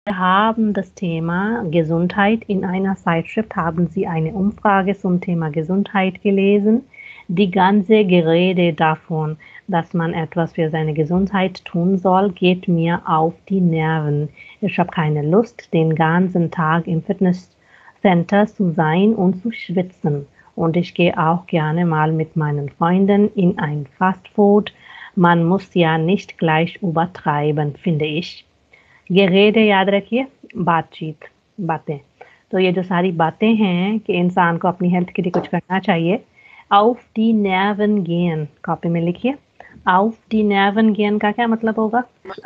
Wir haben das Thema Gesundheit. In einer Zeitschrift haben Sie eine Umfrage zum Thema Gesundheit gelesen. Die ganze Gerede davon, dass man etwas für seine Gesundheit tun soll, geht mir auf die Nerven. Ich habe keine Lust, den ganzen Tag im Fitnesscenter zu sein und zu schwitzen. Und ich gehe auch gerne mal mit meinen Freunden in ein Fastfood. Man muss ja nicht gleich übertreiben, finde ich. गेरेडे याद रखिए बातचीत बातें तो ये जो सारी बातें हैं कि इंसान को अपनी हेल्थ के लिए कुछ करना चाहिए auf die Nerven gehen copy में लिखिए auf die Nerven gehen का क्या मतलब होगा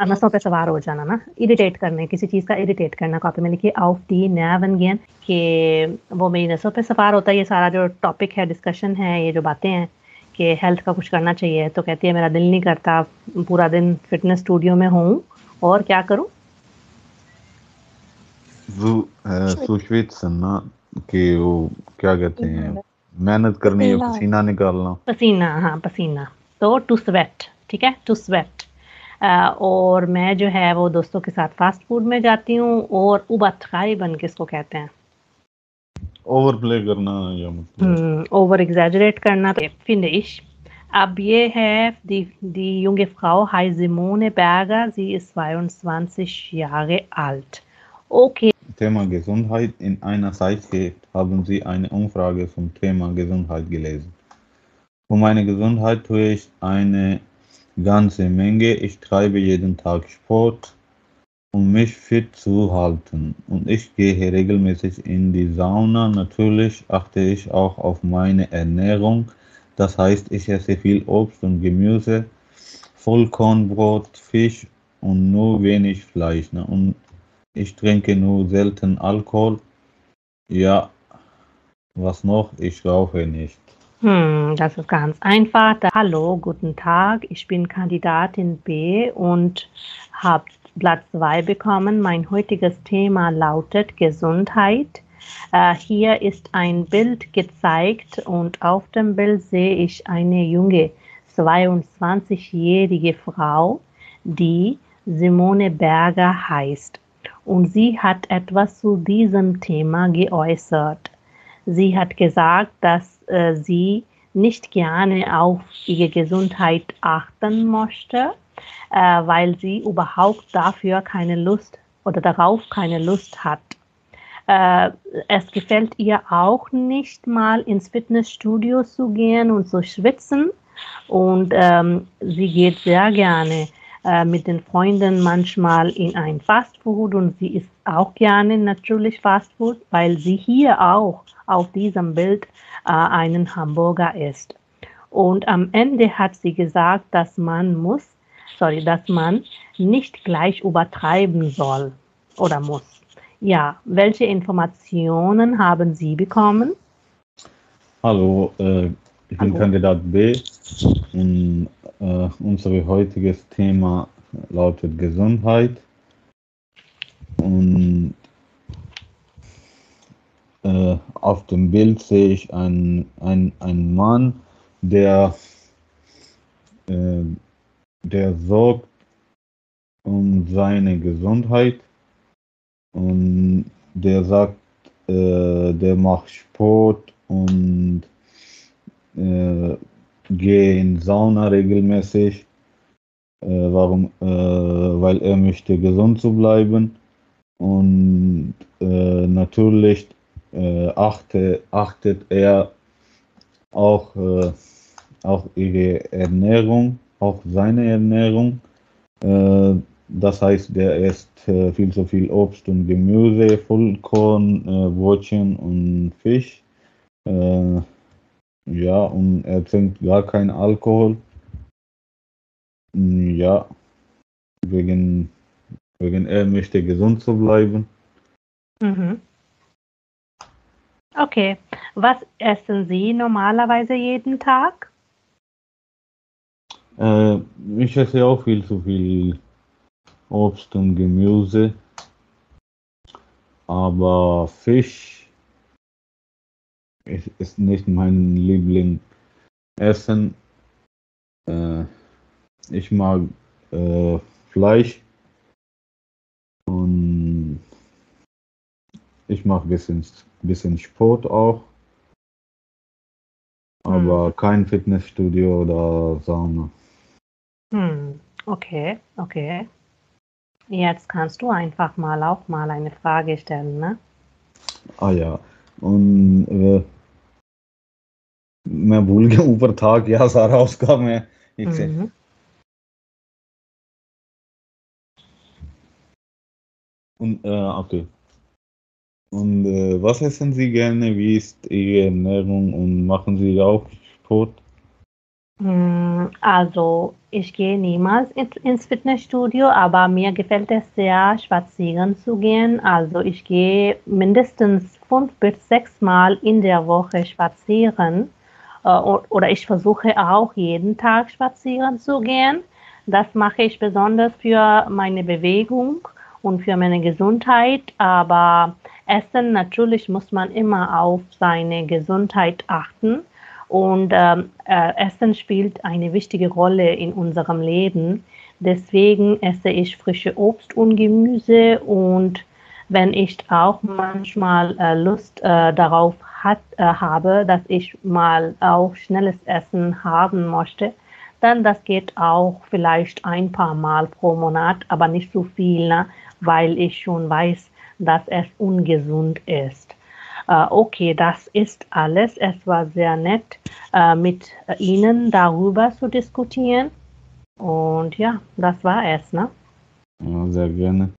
नसों पे सवार हो जाना ना इरिटेट करने किसी चीज का इरिटेट करना कॉपी में लिखिए auf die Nerven gehen कि वो मेरी नसों पे सवार होता है ये सारा जो टॉपिक है डिस्कशन है ये जो बातें हैं कि हेल्थ का कुछ करना चाहिए तो कहती है मेरा दिल नहीं करता पूरा दिन फिटनेस स्टूडियो में हूँ और क्या करूँ सो schwitzen ना कि वो क्या कहते हैं मेहनत करनी है पसीना निकालना पसीना हाँ पसीना तो टू स्वेट ठीक है टू स्वेट और मैं जो है वो दोस्तों के साथ फास्ट फूड में जाती हूँ और übertreiben किसको कहते हैं ओवर प्ले करना या मतलब ओवर एग्जैजरेट करना तो finde ich अब ये है die junge Frau heißt Simone Berger sie ist 22 Jahre alt okay Thema Gesundheit. In einer Zeitschrift haben Sie eine Umfrage zum Thema Gesundheit gelesen. Für meine Gesundheit tue ich eine ganze Menge. Ich treibe jeden Tag Sport, um mich fit zu halten. Und ich gehe regelmäßig in die Sauna. Natürlich achte ich auch auf meine Ernährung. Das heißt, ich esse viel Obst und Gemüse, Vollkornbrot, Fisch und nur wenig Fleisch. Ne? Und ich trinke nur selten Alkohol. Ja, was noch? Ich rauche nicht. Das ist ganz einfach. Hallo, guten Tag. Ich bin Kandidatin B und habe Platz 2 bekommen. Mein heutiges Thema lautet Gesundheit. Hier ist ein Bild gezeigt und auf dem Bild sehe ich eine junge 22-jährige Frau, die Simone Berger heißt. Und sie hat etwas zu diesem Thema geäußert. Sie hat gesagt, dass sie nicht gerne auf ihre Gesundheit achten möchte, weil sie überhaupt dafür keine Lust oder darauf keine Lust hat. Es gefällt ihr auch nicht mal ins Fitnessstudio zu gehen und zu schwitzen und sie geht sehr gerne mit den Freunden manchmal in ein Fastfood und sie isst auch gerne natürlich Fastfood, weil sie hier auch auf diesem Bild einen Hamburger isst. Und am Ende hat sie gesagt, dass man nicht gleich übertreiben soll oder muss. Ja, welche Informationen haben Sie bekommen? Hallo, ich bin Kandidat B und unser heutiges Thema lautet Gesundheit. Und auf dem Bild sehe ich einen Mann, der sorgt um seine Gesundheit und der sagt, der macht Sport und gehe in Sauna regelmäßig, weil er möchte gesund zu bleiben und natürlich achtet er auch ihre Ernährung, auch seine Ernährung. Das heißt, der isst viel zu viel Obst und Gemüse, Vollkorn, Brötchen und Fisch. Ja, und er trinkt gar keinen Alkohol. Ja, wegen er möchte gesund zu bleiben. Mhm. Okay, was essen Sie normalerweise jeden Tag? Ich esse auch viel zu viel Obst und Gemüse, aber Fisch ist nicht mein Lieblingsessen. Ich mag Fleisch und Ich mache bisschen Sport auch, aber kein Fitnessstudio oder Sauna. Okay, okay. Jetzt kannst du einfach auch mal eine Frage stellen, ne? Ah ja, und मैं भूल गया ऊपर था क्या सारा उसका मैं एक से Mhm. und okay. Und was essen Sie gerne? Wie ist Ihre Ernährung und machen Sie auch Sport? Also, ich gehe niemals ins Fitnessstudio, aber mir gefällt es sehr, spazieren zu gehen. Also, ich gehe mindestens 5 bis 6 Mal in der Woche spazieren. Oder ich versuche auch jeden Tag spazieren zu gehen. Das mache ich besonders für meine Bewegung und für meine Gesundheit. Aber Essen, natürlich muss man immer auf seine Gesundheit achten. Und Essen spielt eine wichtige Rolle in unserem Leben. Deswegen esse ich frische Obst und Gemüse und wenn ich auch manchmal Lust darauf habe, dass ich mal auch schnelles Essen haben möchte, dann das geht auch vielleicht ein paar Mal pro Monat, aber nicht so viel, ne? Weil ich schon weiß, dass es ungesund ist. Okay, das ist alles. Es war sehr nett, mit Ihnen darüber zu diskutieren. Und ja, das war es, ne? Ja, sehr gerne.